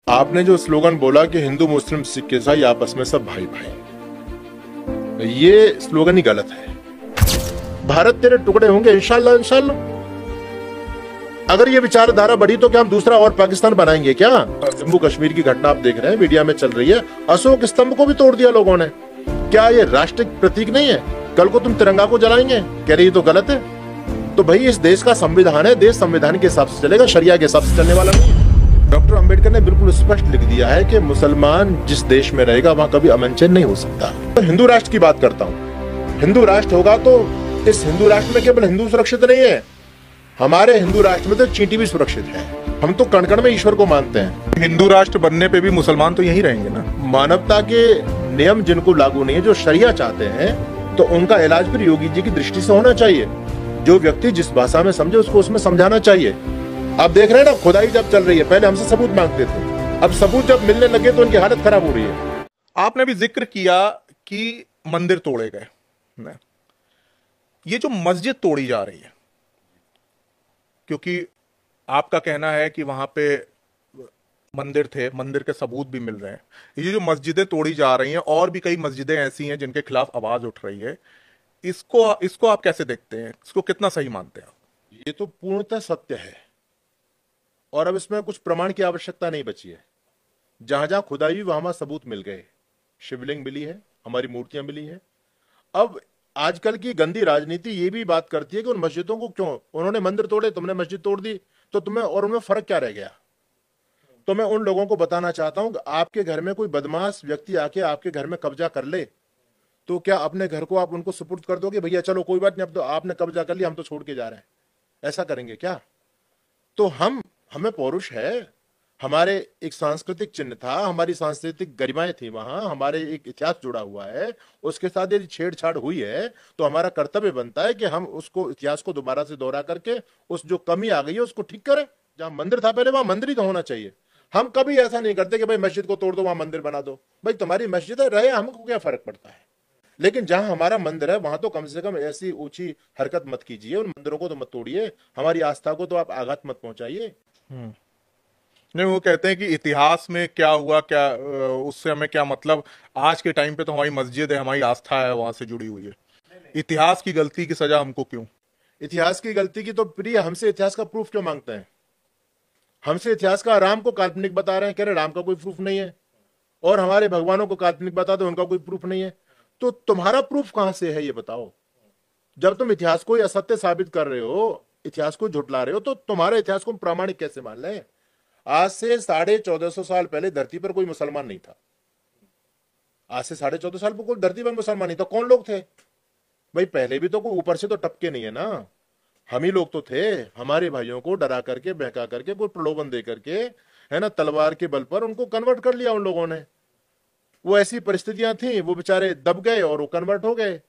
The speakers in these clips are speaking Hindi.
आपने जो स्लोगन बोला कि हिंदू मुस्लिम सिख ईसाई आपस में सब भाई भाई, ये स्लोगन ही गलत है। भारत तेरे टुकड़े होंगे इंशाल्लाह इंशाल्लाह। अगर ये विचारधारा बढ़ी तो क्या हम दूसरा और पाकिस्तान बनाएंगे क्या? जम्मू कश्मीर की घटना आप देख रहे हैं, मीडिया में चल रही है। अशोक स्तंभ को भी तोड़ दिया लोगों ने। क्या ये राष्ट्र प्रतीक नहीं है? कल को तुम तिरंगा को जलाएंगे, कह रही तो गलत है। तो भाई इस देश का संविधान है, देश संविधान के हिसाब से चलेगा, शरिया के हिसाब से चलने वाला नहीं है। डॉक्टर अंबेडकर ने बिल्कुल स्पष्ट लिख दिया है कि मुसलमान जिस देश में रहेगा वहां कभी अमन चैन नहीं हो सकता। तो हिंदू राष्ट्र की बात करता हूँ। हिंदू राष्ट्र होगा तो इस हिंदू राष्ट्र में केवल हिंदू सुरक्षित नहीं है, हमारे हिंदू राष्ट्र में तो चींटी भी सुरक्षित है। हम तो कण कण में ईश्वर को मानते हैं। हिंदू राष्ट्र बनने पे भी मुसलमान तो यहीं रहेंगे ना। मानवता के नियम जिनको लागू नहीं है, जो शरिया चाहते हैं, तो उनका इलाज फिर योगी जी की दृष्टि से होना चाहिए। जो व्यक्ति जिस भाषा में समझे उसको उसमें समझाना चाहिए। आप देख रहे हैं ना, खुदाई जब चल रही है, पहले हमसे सबूत मांगते थे, अब सबूत जब मिलने लगे तो उनकी हालत खराब हो रही है। आपने भी जिक्र किया कि मंदिर तोड़े गए, ये जो मस्जिद तोड़ी जा रही है, क्योंकि आपका कहना है कि वहां पे मंदिर थे, मंदिर के सबूत भी मिल रहे हैं, ये जो मस्जिदें तोड़ी जा रही हैं और भी कई मस्जिदें ऐसी हैं जिनके खिलाफ आवाज उठ रही है, इसको आप कैसे देखते हैं? इसको कितना सही मानते हैं? ये तो पूर्णतः सत्य है और अब इसमें कुछ प्रमाण की आवश्यकता नहीं बची है। जहां जहां खुदाई हुई वहां सबूत मिल गए, शिवलिंग मिली है, हमारी मूर्तियां मिली है। अब आजकल की गंदी राजनीति ये भी बात करती है कि उन मस्जिदों को क्यों, उन्होंने मंदिर तोड़े, तुमने मस्जिद तोड़ दी, तो तुम्हें और उनमें फर्क क्या रह गया? तो मैं उन लोगों को बताना चाहता हूं कि आपके घर में कोई बदमाश व्यक्ति आके आपके घर में कब्जा कर ले, तो क्या अपने घर को आप उनको सुपुर्द कर दोगे? भैया चलो कोई बात नहीं, अब तो आपने कब्जा कर लिया, हम तो छोड़ के जा रहे हैं, ऐसा करेंगे क्या? तो हमें पौरुष है, हमारे एक सांस्कृतिक चिन्ह था, हमारी सांस्कृतिक गरिमाएं थी, वहां हमारे एक इतिहास जुड़ा हुआ है। उसके साथ यदि छेड़छाड़ हुई है तो हमारा कर्तव्य बनता है कि हम उसको, इतिहास को दोबारा से दोहरा करके उस जो कमी आ गई है उसको ठीक करें। जहां मंदिर था पहले वहां मंदिर ही तो होना चाहिए। हम कभी ऐसा नहीं करते कि भाई मस्जिद को तोड़ दो वहां मंदिर बना दो। भाई तुम्हारी मस्जिद है, रहे, हमको क्या फर्क पड़ता है? लेकिन जहां हमारा मंदिर है वहां तो कम से कम ऐसी ऊंची हरकत मत कीजिए, उन मंदिरों को तो मत तोड़िए, हमारी आस्था को तो आप आघात मत पहुंचाइए। नहीं, वो कहते हैं कि इतिहास में क्या हुआ, क्या उससे हमें क्या मतलब? आज के टाइम पे तो हमारी मस्जिद है, हमारी आस्था है, वहां से जुड़ी हुई है। इतिहास की गलती की सजा हमको क्यों? इतिहास की गलती की तो प्रिय, हमसे इतिहास का प्रूफ क्यों मांगते हैं? हमसे इतिहास का, राम को काल्पनिक बता रहे हैं, कह रहे राम का कोई प्रूफ नहीं है, और हमारे भगवानों को काल्पनिक बता दो, उनका कोई प्रूफ नहीं है। तो तुम्हारा प्रूफ कहां से है ये बताओ? जब तुम इतिहास को असत्य साबित कर रहे हो, इतिहास को झुटला रहे हो, तो तुम्हारे इतिहास को प्रामाणिक कैसे मान लें? आज से 1450 साल पहले धरती पर कोई मुसलमान नहीं था। आज से 1450 साल पर कोई धरती पर मुसलमान नहीं था। कौन लोग थे भाई? पहले भी तो कोई ऊपर से तो टपके नहीं है ना, हम ही लोग तो थे। हमारे भाइयों को डरा करके, बहका करके, कोई प्रलोभन दे करके, है ना, तलवार के बल पर उनको कन्वर्ट कर लिया उन लोगों ने। वो ऐसी परिस्थितियां थी, वो बेचारे दब गए और वो कन्वर्ट हो गए।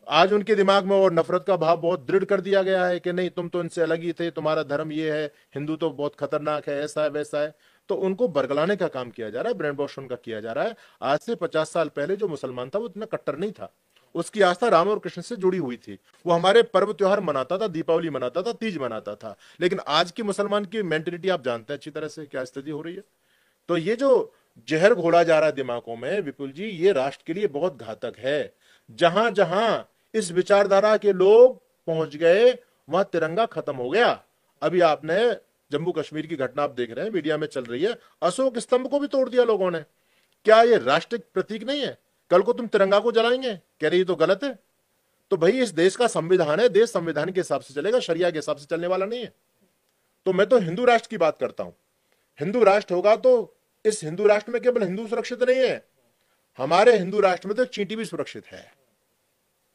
आज उनके दिमाग में और नफरत का भाव बहुत दृढ़ कर दिया गया है कि नहीं, तुम तो इनसे अलग ही थे, तुम्हारा धर्म ये है, हिंदू तो बहुत खतरनाक है, ऐसा है वैसा है। तो उनको बरगलाने का काम किया जा रहा है, ब्रेन वॉश उनका किया जा रहा है। आज से 50 साल पहले जो मुसलमान था वो इतना कट्टर नहीं था, उसकी आस्था राम और कृष्ण से जुड़ी हुई थी। वो हमारे पर्व त्योहार मनाता था, दीपावली मनाता था, तीज मनाता था। लेकिन आज की मुसलमान की मेंटेलिटी आप जानते हैं अच्छी तरह से क्या स्थिति हो रही है। तो ये जो जहर घोला जा रहा है दिमागों में विपुल जी, ये राष्ट्र के लिए बहुत घातक है। जहां जहां इस विचारधारा के लोग पहुंच गए वहां तिरंगा खत्म हो गया। अभी आपने जम्मू कश्मीर की घटना आप देख रहे हैं, मीडिया में चल रही है, अशोक स्तंभ को भी तोड़ दिया लोगों ने। क्या ये राष्ट्र प्रतीक नहीं है? कल को तुम तिरंगा को जलाएंगे, कह रही तो गलत है। तो भाई इस देश का संविधान है, देश संविधान के हिसाब से चलेगा, शरिया के हिसाब से चलने वाला नहीं है। तो मैं तो हिंदू राष्ट्र की बात करता हूं। हिंदू राष्ट्र होगा तो इस हिंदू राष्ट्र में केवल हिंदू सुरक्षित नहीं है, हमारे हिंदू राष्ट्र में तो चींटी भी सुरक्षित है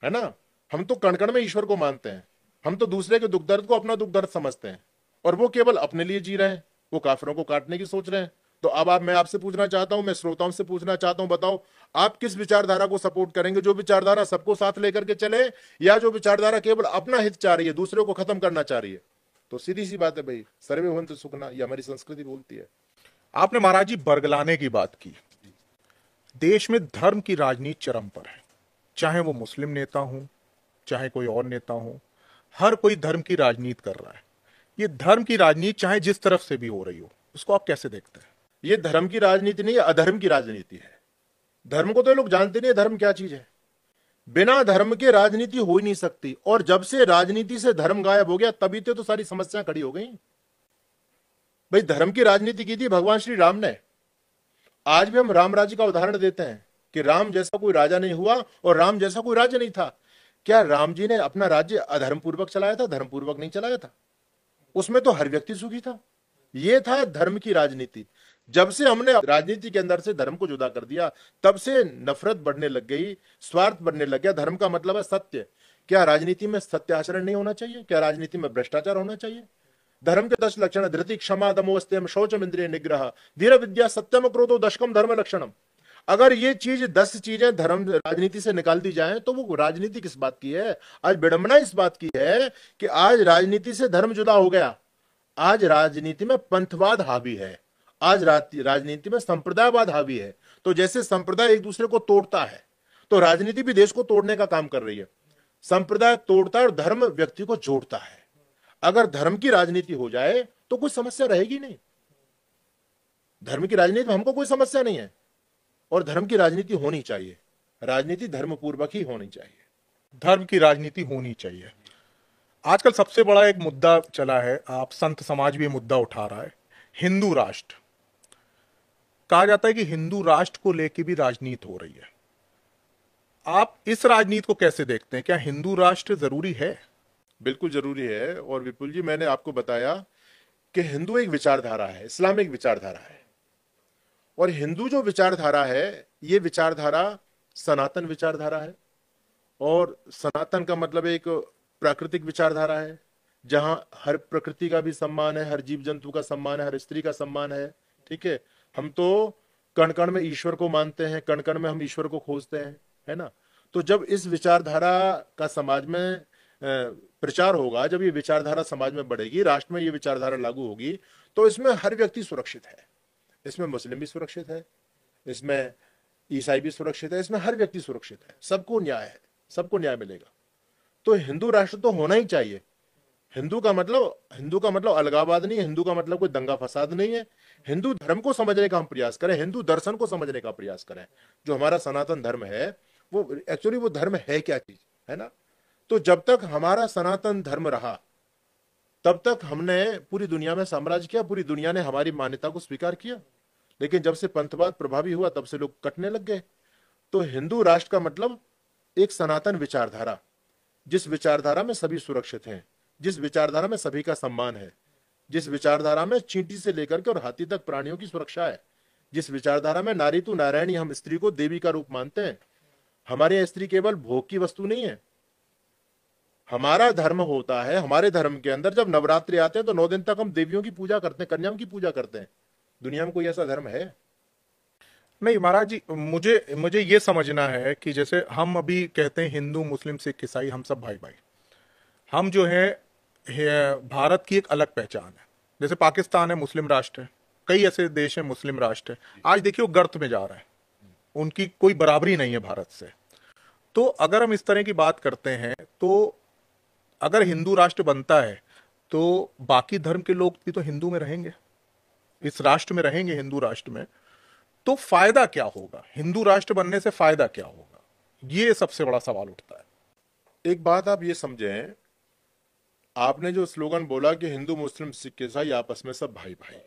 ना। हम तो कण कण में ईश्वर को मानते हैं, हम तो दूसरे के दुख दर्द को अपना दुख दर्द समझते हैं, और वो केवल अपने लिए जी रहे हैं, वो काफिरों को काटने की सोच रहे हैं। तो अब मैं आपसे पूछना चाहता हूं, मैं श्रोताओं से पूछना चाहता हूं, बताओ आप किस विचारधारा को सपोर्ट करेंगे? जो विचारधारा सबको साथ लेकर के चले, या जो विचारधारा केवल अपना हित चाह रही है, दूसरे को खत्म करना चाह रही है? तो सीधी सी बात है भाई, सर्वे भवन्तु सुखिनः, ये हमारी संस्कृति बोलती है। आपने महाराज जी बरगलाने की बात की। देश में धर्म की राजनीति चरम पर है, चाहे वो मुस्लिम नेता हो, चाहे कोई और नेता हो, हर कोई धर्म की राजनीति कर रहा है। ये धर्म की राजनीति चाहे जिस तरफ से भी हो रही हो, उसको आप कैसे देखते हैं? ये धर्म की राजनीति नहीं है, अधर्म की राजनीति है। धर्म को तो ये लोग जानते नहीं है धर्म क्या चीज है। बिना धर्म के राजनीति हो ही नहीं सकती, और जब से राजनीति से धर्म गायब हो गया तभी तो सारी समस्याएं खड़ी हो गई। भाई धर्म की राजनीति की थी भगवान श्री राम ने। आज भी हम राम राज्य का उदाहरण देते हैं कि राम जैसा कोई राजा नहीं हुआ और राम जैसा कोई राज्य नहीं था। क्या राम जी ने अपना राज्य अधर्म पूर्वक चलाया था? धर्म पूर्वक नहीं चलाया था। उसमें तो हर व्यक्ति सुखी था। यह था धर्म की राजनीति। जब से हमने राजनीति के अंदर से धर्म को जुदा कर दिया तब से नफरत बढ़ने लग गई, स्वार्थ बढ़ने लग गया। धर्म का मतलब है सत्य। क्या राजनीति में सत्य आचरण नहीं होना चाहिए? क्या राजनीति में भ्रष्टाचार होना चाहिए? धर्म के 10 लक्षण: धृति, क्षमा, दमोस्त्यम, शौचम, इंद्रिय निग्रह, धीर विद्या, सत्यम, क्रोधो, दशकम धर्म लक्षणम। अगर ये चीज 10 चीजें धर्म राजनीति से निकाल दी जाए तो वो राजनीति किस बात की है? आज विडंबना इस बात की है कि आज राजनीति से धर्म जुदा हो गया। आज राजनीति में पंथवाद हावी है। आज राजनीति में संप्रदायवाद हावी है। तो जैसे संप्रदाय एक दूसरे को तोड़ता है तो राजनीति भी देश को तोड़ने का काम कर रही है। संप्रदाय तोड़ता है और धर्म व्यक्ति को जोड़ता है। अगर धर्म की राजनीति हो जाए तो कोई समस्या रहेगी नहीं। धर्म की राजनीति में हमको कोई समस्या नहीं है और धर्म की राजनीति होनी चाहिए। राजनीति धर्मपूर्वक ही होनी चाहिए। धर्म की राजनीति होनी चाहिए। आजकल सबसे बड़ा एक मुद्दा चला है, आप संत समाज भी ये मुद्दा उठा रहा है, हिंदू राष्ट्र। कहा जाता है कि हिंदू राष्ट्र को लेकर भी राजनीति हो रही है। आप इस राजनीति को कैसे देखते हैं? क्या हिंदू राष्ट्र जरूरी है? बिल्कुल जरूरी है। और विपुल जी, मैंने आपको बताया कि हिंदू एक विचारधारा है, इस्लामिक विचारधारा है। और हिंदू जो विचारधारा है ये विचारधारा सनातन विचारधारा है। और सनातन का मतलब एक प्राकृतिक विचारधारा है जहां हर प्रकृति का भी सम्मान है, हर जीव जंतु का सम्मान है, हर स्त्री का सम्मान है। ठीक है, हम तो कण कण में ईश्वर को मानते हैं, कण कण में हम ईश्वर को खोजते हैं, है ना। तो जब इस विचारधारा का समाज में प्रचार होगा, जब ये विचारधारा समाज में बढ़ेगी, राष्ट्र में ये विचारधारा लागू होगी, तो इसमें हर व्यक्ति सुरक्षित है। इसमें मुस्लिम भी सुरक्षित है, इसमें ईसाई भी सुरक्षित है, इसमें हर व्यक्ति सुरक्षित है। सबको न्याय है, सबको न्याय मिलेगा। तो हिंदू राष्ट्र तो होना ही चाहिए। हिंदू का मतलब अलगाववाद नहीं है। हिंदू का मतलब कोई दंगा फसाद नहीं है। हिंदू धर्म को समझने का हम प्रयास करें, हिंदू दर्शन को समझने का प्रयास करें। जो हमारा सनातन धर्म है वो एक्चुअली वो धर्म है क्या चीज, है ना। तो जब तक हमारा सनातन धर्म रहा तब तक हमने पूरी दुनिया में साम्राज्य किया, पूरी दुनिया ने हमारी मान्यता को स्वीकार किया। लेकिन जब से पंथवाद प्रभावी हुआ तब से लोग कटने लग गए। तो हिंदू राष्ट्र का मतलब एक सनातन विचारधारा, जिस विचारधारा में सभी सुरक्षित हैं, जिस विचारधारा में सभी का सम्मान है, जिस विचारधारा में चींटी से लेकर के और हाथी तक प्राणियों की सुरक्षा है, जिस विचारधारा में नारी तू नारायणी, हम स्त्री को देवी का रूप मानते हैं। हमारे यहाँ स्त्री केवल भोग की वस्तु नहीं है। हमारा धर्म होता है, हमारे धर्म के अंदर जब नवरात्रि आते हैं तो 9 दिन तक हम देवियों की पूजा करते हैं, कन्याओं की पूजा करते हैं। दुनिया में कोई ऐसा धर्म है? नहीं महाराज जी, मुझे ये समझना है कि जैसे हम अभी कहते हैं हिंदू, मुस्लिम, सिख, ईसाई, हम सब भाई भाई। हम जो है भारत की एक अलग पहचान है। जैसे पाकिस्तान है, मुस्लिम राष्ट्र है, कई ऐसे देश हैं मुस्लिम राष्ट्र है। आज देखिए वो गर्त में जा रहा है, उनकी कोई बराबरी नहीं है भारत से। तो अगर हम इस तरह की बात करते हैं तो अगर हिंदू राष्ट्र बनता है तो बाकी धर्म के लोग भी तो हिंदू में रहेंगे, इस राष्ट्र में रहेंगे, हिंदू राष्ट्र में। तो फायदा क्या होगा? हिंदू राष्ट्र बनने से फायदा क्या होगा? ये सबसे बड़ा सवाल उठता है। एक बात आप ये समझें, आपने जो स्लोगन बोला कि हिंदू, मुस्लिम, सिख, ईसाई आपस में सब भाई भाई,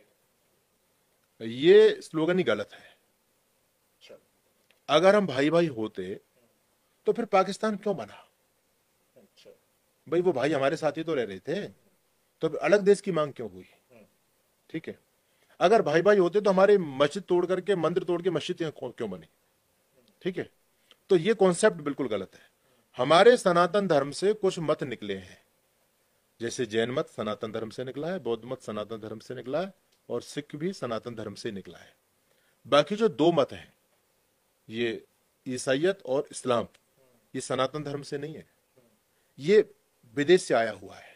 ये स्लोगन ही गलत है। अगर हम भाई भाई होते तो फिर पाकिस्तान क्यों बना? भाई वो भाई हमारे साथ ही तो रह रहे थे, तो अलग देश की मांग क्यों हुई? ठीक है, अगर भाई भाई होते तो हमारे मस्जिद तोड़ करके, मंदिर तोड़ के मस्जिद क्यों बनी? ठीक है, तो ये कॉन्सेप्ट बिल्कुल गलत है। हमारे सनातन धर्म से कुछ मत निकले हैं, जैसे जैन मत सनातन धर्म से निकला है, बौद्ध मत सनातन धर्म से निकला है, और सिख भी सनातन धर्म से निकला है। बाकी जो 2 मत हैं, ये ईसाइयत और इस्लाम, ये सनातन धर्म से नहीं है, ये विदेश से आया हुआ है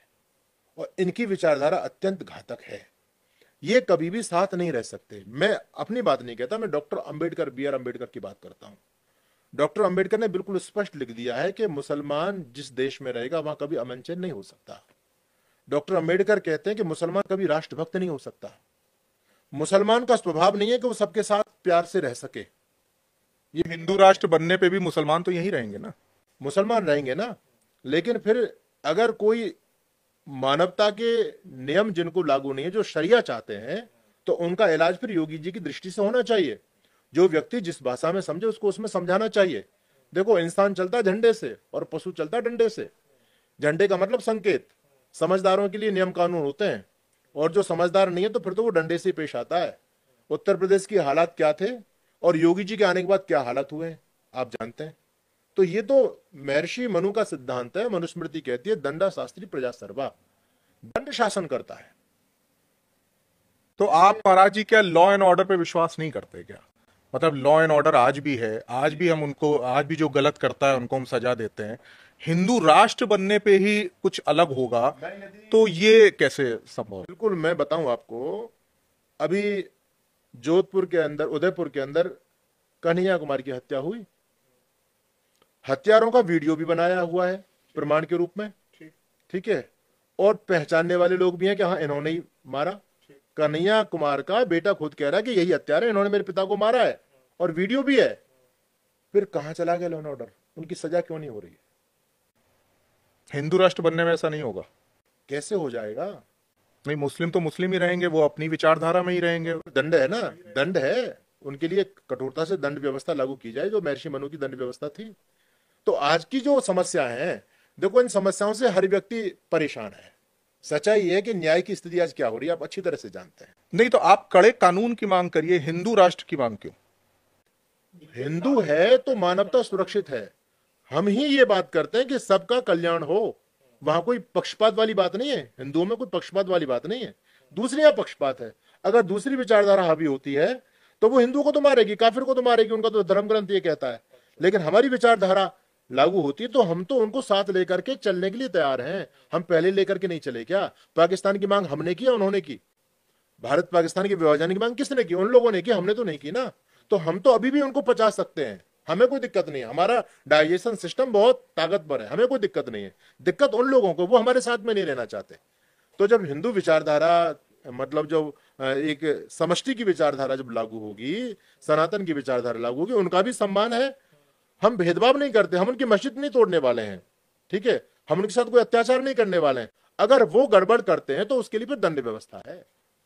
और इनकी विचारधारा अत्यंत घातक है। ये कभी भी साथ नहीं रह सकते। मैं अपनी बात नहीं कहता, मैं doctor Ambedkar, B R Ambedkar की बात करता हूं। डॉक्टर अंबेडकर ने बिल्कुल स्पष्ट लिख दिया है कि मुसलमान जिस देश में रहेगा वहां कभी अमन चैन नहीं हो सकता। डॉक्टर अंबेडकर कहते हैं कि मुसलमान कभी राष्ट्रभक्त नहीं हो सकता। मुसलमान का स्वभाव नहीं है कि वो सबके साथ प्यार से रह सके। ये हिंदू राष्ट्र बनने पे भी मुसलमान तो यहीं रहेंगे ना। मुसलमान रहेंगे ना, लेकिन फिर अगर कोई मानवता के नियम जिनको लागू नहीं है, जो शरिया चाहते हैं, तो उनका इलाज फिर योगी जी की दृष्टि से होना चाहिए। जो व्यक्ति जिस भाषा में समझे उसको उसमें समझाना चाहिए। देखो, इंसान चलता है झंडे से और पशु चलता है डंडे से। झंडे का मतलब संकेत, समझदारों के लिए नियम कानून होते हैं, और जो समझदार नहीं है तो फिर तो वो डंडे से पेश आता है। उत्तर प्रदेश की हालात क्या थे और योगी जी के आने के बाद क्या हालात हुए हैं आप जानते हैं। तो ये तो महर्षि मनु का सिद्धांत है। मनुस्मृति कहती है दंडा शास्त्री प्रजा सर्वा, दंड शासन करता है। तो आप महाराज जी क्या लॉ एंड ऑर्डर पे विश्वास नहीं करते क्या? मतलब लॉ एंड ऑर्डर आज भी है, आज भी हम उनको, आज भी जो गलत करता है उनको हम सजा देते हैं। हिंदू राष्ट्र बनने पे ही कुछ अलग होगा, तो ये कैसे संभव है? बिल्कुल, मैं बताऊं आपको, अभी जोधपुर के अंदर, उदयपुर के अंदर कन्हैया कुमार की हत्या हुई। हत्यारों का वीडियो भी बनाया हुआ है प्रमाण के रूप में, ठीक है, और पहचानने वाले लोग भी हैं कि हाँ इन्होंने ही मारा। कन्हैया कुमार का बेटा खुद कह रहा है कि यही हत्यारे है, इन्होंने मेरे पिता को मारा है, और वीडियो भी है। फिर कहां चला गया लॉ एंड ऑर्डर? उनकी सजा क्यों नहीं हो रही है? हिंदू राष्ट्र बनने में ऐसा नहीं होगा। कैसे हो जाएगा? नहीं, मुस्लिम तो मुस्लिम ही रहेंगे, वो अपनी विचारधारा में ही रहेंगे। दंड है ना, दंड है। उनके लिए कठोरता से दंड व्यवस्था लागू की जाए, जो महर्षि मनु की दंड व्यवस्था थी। तो आज की जो समस्या है, देखो, इन समस्याओं से हर व्यक्ति परेशान है। सच्चाई ये है कि न्याय की स्थिति आज क्या हो रही है आप अच्छी तरह से जानते हैं। नहीं, तो आप कड़े कानून की मांग करिए, हिंदू राष्ट्र की मांग क्यों? हिंदू है तो मानवता सुरक्षित है। हम ही ये बात करते हैं कि सबका कल्याण हो। वहां कोई पक्षपात वाली बात नहीं है, हिंदुओं में कोई पक्षपात वाली बात नहीं है। दूसरी यहाँ पक्षपात है। अगर दूसरी विचारधारा हावी होती है तो वो हिंदू को तो मारेगी, काफिर को तो मारेगी, उनका तो धर्म ग्रंथ ये कहता है। लेकिन हमारी विचारधारा लागू होती है तो हम तो उनको साथ लेकर के चलने के लिए तैयार हैं। हम पहले लेकर के नहीं चले क्या? पाकिस्तान की मांग हमने की या उन्होंने की? भारत पाकिस्तान के विभाजन की मांग किसने की? उन लोगों ने की, हमने तो नहीं की ना। तो हम तो अभी भी उनको पचा सकते हैं, हमें कोई दिक्कत नहीं है। हमारा डाइजेशन सिस्टम बहुत ताकतवर है, हमें कोई दिक्कत नहीं है। दिक्कत उन लोगों को, वो हमारे साथ में नहीं रहना चाहते। तो जब हिंदू विचारधारा, मतलब जब एक समष्टि की विचारधारा जब लागू होगी, सनातन की विचारधारा लागू होगी, उनका भी सम्मान है। हम भेदभाव नहीं करते, हम उनकी मस्जिद नहीं तोड़ने वाले हैं, ठीक है, हम उनके साथ कोई अत्याचार नहीं करने वाले हैं। अगर वो गड़बड़ करते हैं तो उसके लिए फिर दंड व्यवस्था है।